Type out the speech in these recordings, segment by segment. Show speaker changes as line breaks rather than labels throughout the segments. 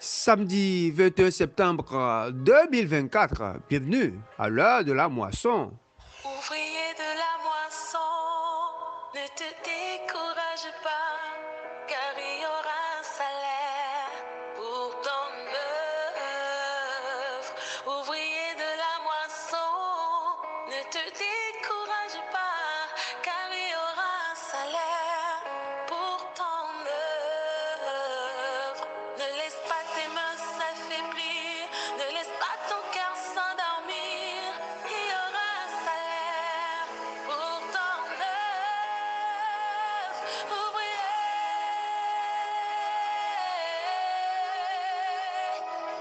Samedi 21 septembre 2024, bienvenue à l'heure de la moisson.
Ouvrier de la moisson, ne te décourage pas, car il y aura un salaire pour ton œuvre. Ouvrier de la moisson, ne te décourage pas, car il y aura un salaire pour ton œuvre. Ne laisse pas tes mains s'affaiblir, ne laisse pas ton cœur s'endormir. Il y aura un salaire pour ton œuvre, ouvrier.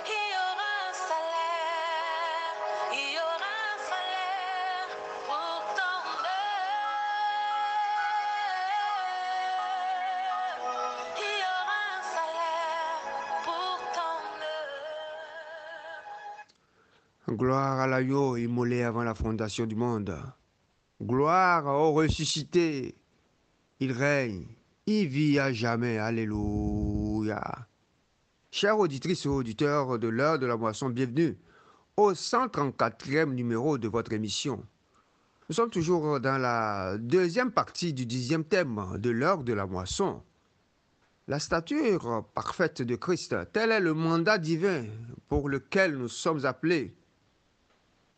Il y aura un salaire, il y aura un salaire pour ton œuvre. Il y aura un salaire pour ton œuvre.
Gloire à l'agneau immolé avant la fondation du monde. Gloire au ressuscité. Il règne, il vit à jamais. Alléluia. Chères auditrices et auditeurs de l'heure de la moisson, bienvenue au 134e numéro de votre émission. Nous sommes toujours dans la deuxième partie du 10e thème de l'heure de la moisson. La stature parfaite de Christ, tel est le mandat divin pour lequel nous sommes appelés.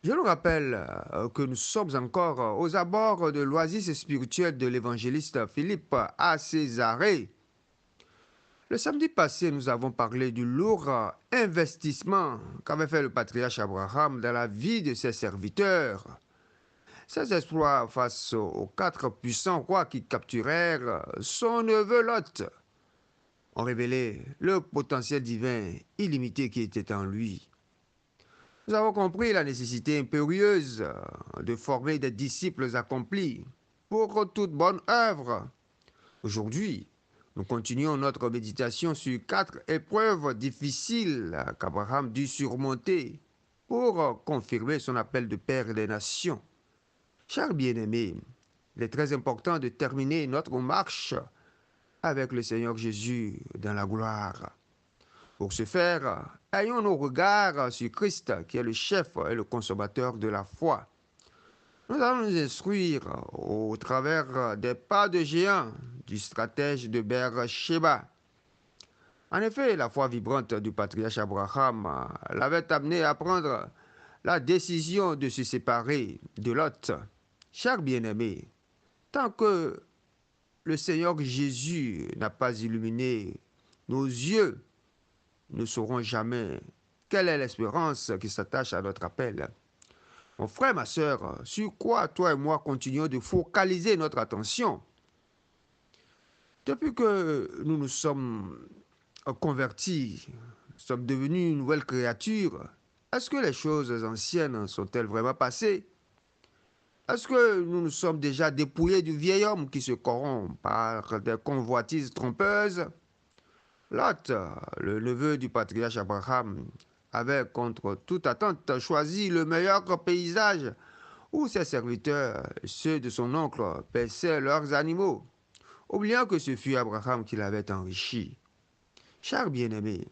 Je nous rappelle que nous sommes encore aux abords de l'oasis spirituelle de l'évangéliste Philippe à Césarée. Le samedi passé, nous avons parlé du lourd investissement qu'avait fait le patriarche Abraham dans la vie de ses serviteurs. Ses exploits face aux 4 puissants rois qui capturèrent son neveu Lot ont révélé le potentiel divin illimité qui était en lui. Nous avons compris la nécessité impérieuse de former des disciples accomplis pour toute bonne œuvre. Aujourd'hui, nous continuons notre méditation sur 4 épreuves difficiles qu'Abraham dut surmonter pour confirmer son appel de père des nations. Chers bien-aimés, il est très important de terminer notre marche avec le Seigneur Jésus dans la gloire. Pour ce faire, ayons nos regards sur Christ, qui est le chef et le consommateur de la foi. Nous allons nous instruire au travers des pas de géant du stratège de Beersheba. En effet, la foi vibrante du patriarche Abraham l'avait amené à prendre la décision de se séparer de Lot. Chers bien-aimés, tant que le Seigneur Jésus n'a pas illuminé nos yeux, nous ne saurons jamais quelle est l'espérance qui s'attache à notre appel. Mon frère, ma soeur, sur quoi toi et moi continuons de focaliser notre attention? Depuis que nous nous sommes convertis, nous sommes devenus une nouvelle créature, est-ce que les choses anciennes sont-elles vraiment passées? Est-ce que nous nous sommes déjà dépouillés du vieil homme qui se corrompt par des convoitises trompeuses? Lot, le neveu du patriarche Abraham, avait contre toute attente choisi le meilleur paysage où ses serviteurs, ceux de son oncle, paissaient leurs animaux, oubliant que ce fut Abraham qui l'avait enrichi. Cher bien-aimé,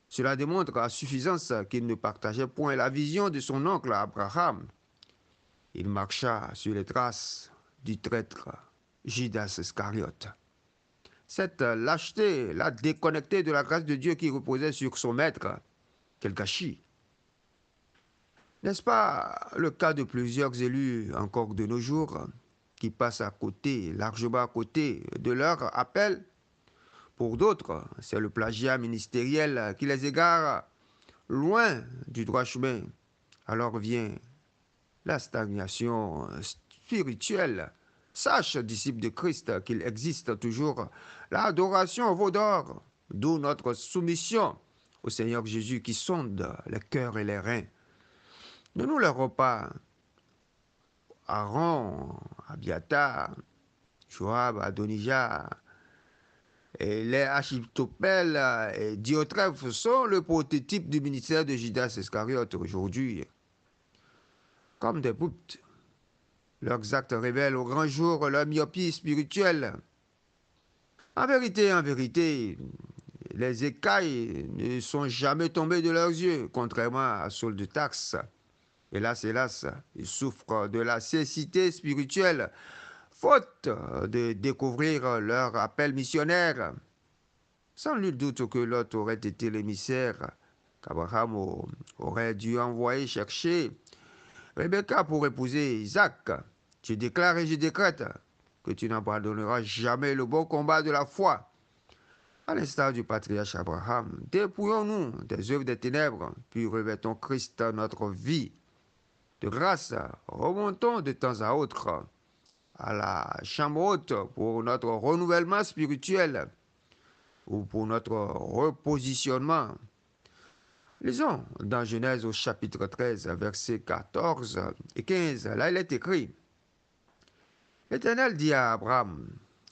cela démontre à suffisance qu'il ne partageait point la vision de son oncle Abraham. Il marcha sur les traces du traître Judas Iscariote. Cette lâcheté l'a déconnecté de la grâce de Dieu qui reposait sur son maître. Quel gâchis! N'est-ce pas le cas de plusieurs élus encore de nos jours qui passent à côté, largement à côté de leur appel? Pour d'autres, c'est le plagiat ministériel qui les égare loin du droit chemin. Alors vient la stagnation spirituelle. Sache, disciple de Christ, qu'il existe toujours l'adoration au veau d'or, d'où notre soumission au Seigneur Jésus qui sonde les cœurs et les reins. Ne nous leurrons pas. Aaron, Abiathar, Joab, Adonijah, et les Achitophel et Diotrephe sont le prototype du ministère de Judas Iscariote aujourd'hui. Comme des brutes, leurs actes révèlent au grand jour leur myopie spirituelle. En vérité, Les écailles ne sont jamais tombées de leurs yeux, contrairement à Saul de Tarse. Hélas, hélas, ils souffrent de la cécité spirituelle, faute de découvrir leur appel missionnaire. Sans nul doute que Lot aurait été l'émissaire qu'Abraham aurait dû envoyer chercher Rebecca pour épouser Isaac. Je déclare et je décrète que tu n'abandonneras jamais le bon combat de la foi. À l'instar du patriarche Abraham, dépouillons-nous des œuvres des ténèbres, puis revêtons Christ dans notre vie. De grâce, remontons de temps à autre à la chambre haute pour notre renouvellement spirituel ou pour notre repositionnement. Lisons dans Genèse au chapitre 13, versets 14 et 15. Là, il est écrit: L'Éternel dit à Abraham,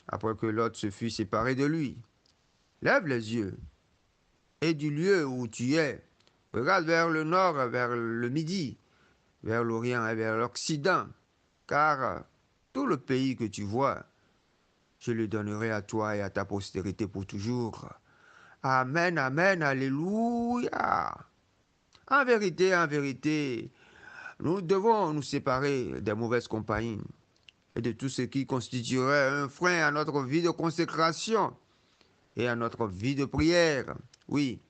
après que Lot se fut séparé de lui, lève les yeux et du lieu où tu es, regarde vers le nord, vers le midi, vers l'orient et vers l'occident, car tout le pays que tu vois, je le donnerai à toi et à ta postérité pour toujours. Amen, amen, alléluia. En vérité, nous devons nous séparer des mauvaises compagnies et de tout ce qui constituerait un frein à notre vie de consécration et à notre vie de prière. Oui,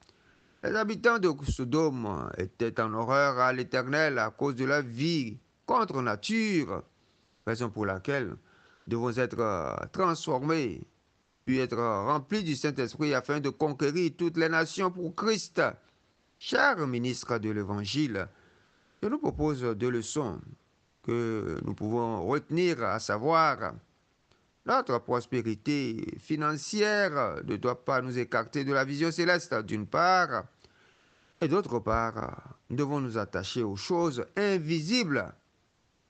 les habitants de Sodome étaient en horreur à l'Éternel à cause de leur vie contre nature, raison pour laquelle nous devons être transformés, puis être remplis du Saint-Esprit afin de conquérir toutes les nations pour Christ. Cher ministre de l'Évangile, je nous propose deux leçons que nous pouvons retenir, à savoir: notre prospérité financière ne doit pas nous écarter de la vision céleste, d'une part, et d'autre part, nous devons nous attacher aux choses invisibles,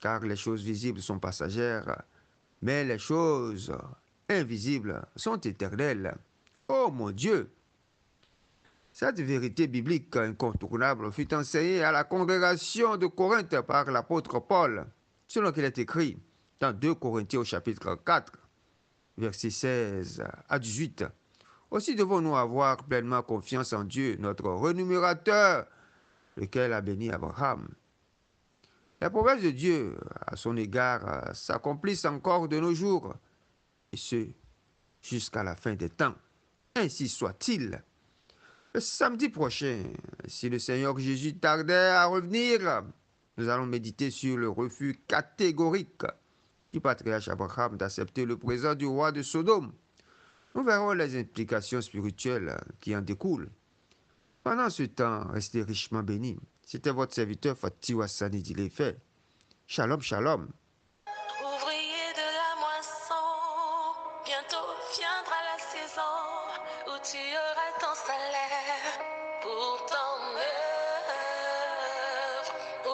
car les choses visibles sont passagères, mais les choses invisibles sont éternelles. Oh mon Dieu! Cette vérité biblique incontournable fut enseignée à la congrégation de Corinthe par l'apôtre Paul, selon qu'il est écrit dans 2 Corinthiens au chapitre 4, versets 16 à 18. Aussi devons-nous avoir pleinement confiance en Dieu, notre rémunérateur, lequel a béni Abraham. Les promesses de Dieu à son égard s'accomplissent encore de nos jours, et ce, jusqu'à la fin des temps. Ainsi soit-il. Le samedi prochain, si le Seigneur Jésus tardait à revenir, nous allons méditer sur le refus catégorique du patriarche Abraham d'accepter le présent du roi de Sodome. Nous verrons les implications spirituelles qui en découlent. Pendant ce temps, restez richement bénis. C'était votre serviteur Fatih Wassani Dilefet. Shalom, shalom.
Ouvrier de la moisson, bientôt viendra la saison où tu auras ton salaire pour ton œuvre.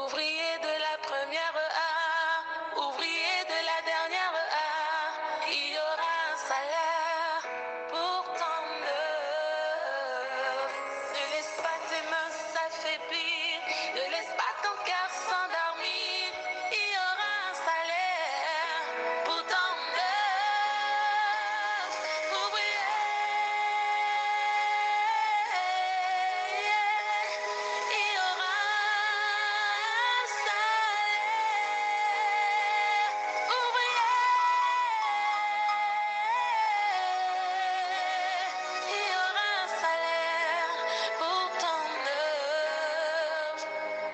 Ouvrier de la première heure, ouvrier de la dernière heure, il y aura un salaire pour ton œuvre. Ne laisse pas tes mains s'affaiblir, ne laisse pas ton cœur s'endormir. Il y aura un salaire pour ton œuvre, ouvrier. Il y aura un salaire, ouvrier. Il y aura un salaire pour ton œuvre.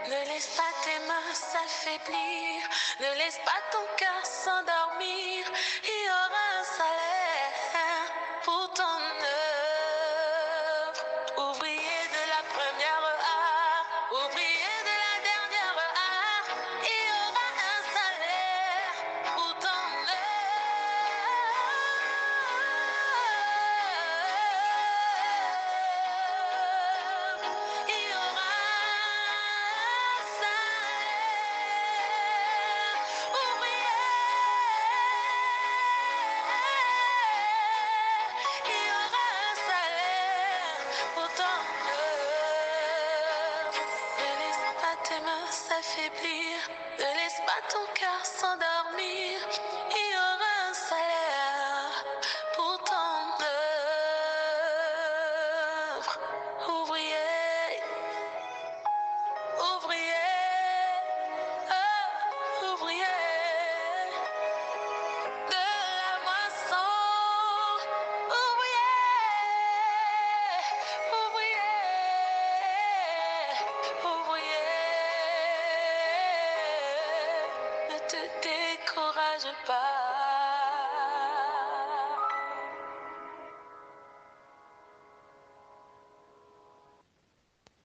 Ne laisse pas tes mains s'affaiblir, ne laisse pas ton cœur s'endormir. Il y aura un salaire pour ton œuvre. Ouvrier de la première heure, ouvrier de la dernière heure, il y aura un salaire pour ton œuvre. Il y aura un salaire, ouvrier. Il y aura un salaire pour ton œuvre. Ne laisse pas tes mains s'affaiblir, ne laisse pas ton cœur s'endormir. Il y aura un salaire pour ton œuvre. Ne te décourage pas.